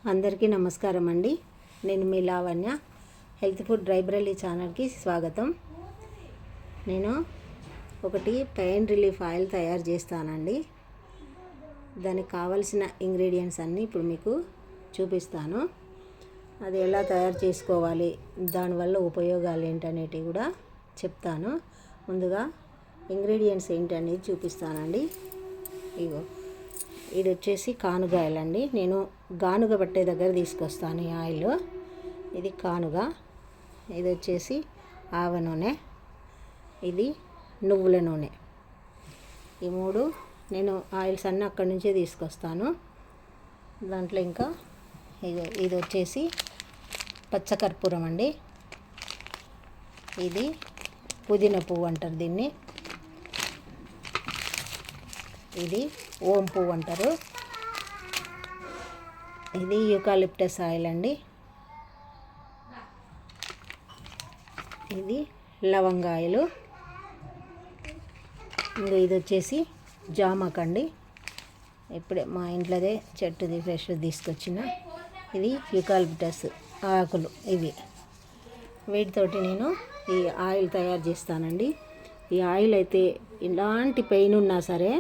అందరికీ నమస్కారం అండి. నేను మీ లావణ్య. హెల్త్ ఫుడ్ లైబ్రరీ ఛానల్కి స్వాగతం. నేను ఒకటి పెయిన్ రిలీఫ్ ఆయిల్ తయారు చేస్తానండి. దానికి కావలసిన ఇంగ్రీడియంట్స్ అన్నీ ఇప్పుడు మీకు చూపిస్తాను. అది ఎలా తయారు చేసుకోవాలి, దానివల్ల ఉపయోగాలు ఏంటనేటివి కూడా చెప్తాను. ముందుగా ఇంగ్రీడియంట్స్ ఏంటనేది చూపిస్తానండి. ఇగో ఇది వచ్చేసి కానుగాయలండి. నేను గానుగ పట్టే దగ్గర తీసుకొస్తాను ఈ ఆయిల్. ఇది కానుగ, ఇది వచ్చేసి ఆవ నూనె, ఇది నువ్వుల నూనె. ఈ మూడు నేను ఆయిల్స్ అన్నీ అక్కడి నుంచే తీసుకొస్తాను. దాంట్లో ఇంకా ఇది వచ్చేసి పచ్చకర్పూరం అండి. ఇది పుదీనా పువ్వు అంటారు దీన్ని. ఇది ఓం పువ్వు అంటారు. ఇది యూకాలిప్టస్ ఆయిల్ అండి. ఇది లవంగ ఆయిల్. ఇంకా ఇది వచ్చేసి జామకండి. ఇప్పుడే మా ఇంట్లోదే చెట్టుది ఫ్రెష్ తీసుకొచ్చిన. ఇది యూకాలిప్టస్ ఆకులు. ఇవి వీటితోటి నేను ఈ ఆయిల్ తయారు చేస్తానండి. ఈ ఆయిల్ అయితే ఎలాంటి పెయిన్ ఉన్నా సరే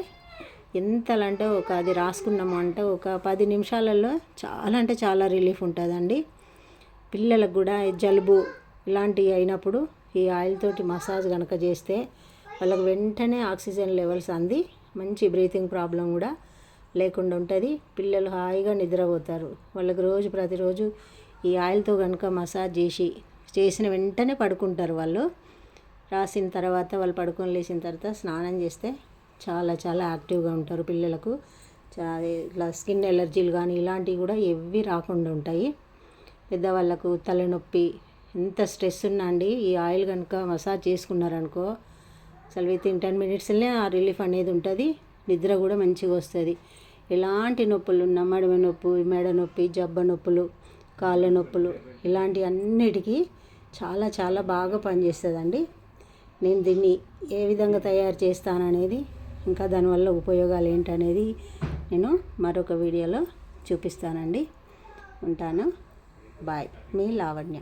ఎంతలంటే అది రాసుకున్నాము అంటే ఒక 10 నిమిషాలలో చాలా అంటే చాలా రిలీఫ్ ఉంటుందండి. పిల్లలకు కూడా జలుబు ఇలాంటివి అయినప్పుడు ఈ ఆయిల్ తోటి మసాజ్ కనుక చేస్తే వాళ్ళకి వెంటనే ఆక్సిజన్ లెవెల్స్ అంది మంచి బ్రీతింగ్ ప్రాబ్లం కూడా లేకుండా ఉంటుంది. పిల్లలు హాయిగా నిద్రపోతారు. వాళ్ళకి ప్రతిరోజు ఈ ఆయిల్తో కనుక మసాజ్ చేసిన వెంటనే పడుకుంటారు. వాళ్ళు రాసిన తర్వాత వాళ్ళు పడుకొని లేచిన తర్వాత స్నానం చేస్తే చాలా చాలా యాక్టివ్గా ఉంటారు. పిల్లలకు ఇట్లా స్కిన్ ఎలర్జీలు కానీ ఇలాంటివి కూడా ఏవి రాకుండా ఉంటాయి. పెద్దవాళ్ళకు తలనొప్పి ఎంత స్ట్రెస్ ఉన్నా అండి ఈ ఆయిల్ కనుక మసాజ్ చేసుకున్నారనుకో అసలు వితిన్ 10 మినిట్స్లోనే ఆ రిలీఫ్ అనేది ఉంటుంది. నిద్ర కూడా మంచిగా వస్తుంది. ఎలాంటి నొప్పులు ఉన్నా మడమ నొప్పి, మెడ నొప్పి, జబ్బ నొప్పులు, కాళ్ళ నొప్పులు ఇలాంటి అన్నిటికీ చాలా చాలా బాగా పనిచేస్తుందండి. నేను దీన్ని ఏ విధంగా తయారు చేస్తాననేది ఇంకా దానివల్ల ఉపయోగాలు ఏంటనేది నేను మరొక వీడియోలో చూపిస్తానండి. ఉంటాను. బాయ్. మీ లావణ్య.